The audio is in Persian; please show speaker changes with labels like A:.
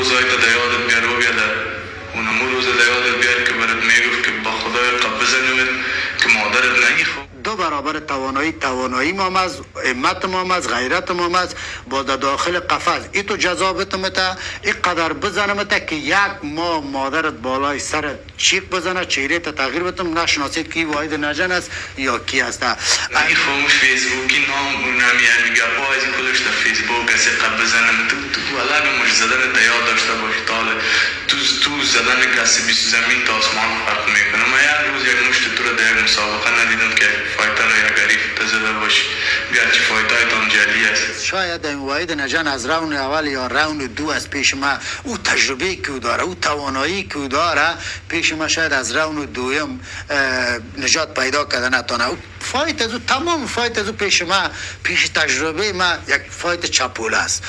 A: روزایی تا یادت بیاره و بیاده اونمو روز یادت بیاره که برات میگفت که با خدای قبل بزنیمت که مادرت نگی. خب
B: دو برابر توانایی ما از همت ما از غیرت ما از با داخل قفس ای تو جذابت متا این قدر بزنم تا که یک ما مادرت بالای سرت چیک بزنه چهره تا تغییر بتم نشناسید کی واحد نجن است یا کی است.
A: این خاموش فیسبوکی نام نمیاد گپا از این کلش در فیسبوک کسی قبل بزنم تو ولی مش زدن تا یاد داشته باشی تاله تو زدن کسی بیست زمین تا آسمان فرق میکنه. من یک روز یک مشت تو رو در یک مسابقه ندیدم که فایتر یا غریب تزده باشی گرچه فایتایتان جلی است.
B: شاید این واحد نجن از راون اول یا راون دو از پیش ما او تجربه که داره او توانایی که داره پیش ما شاید از راون دویم نجات پیدا کرده نتونه. فایت از او تمام فایت از او پیش ما پیش تجربه ما یک فایت چپول است.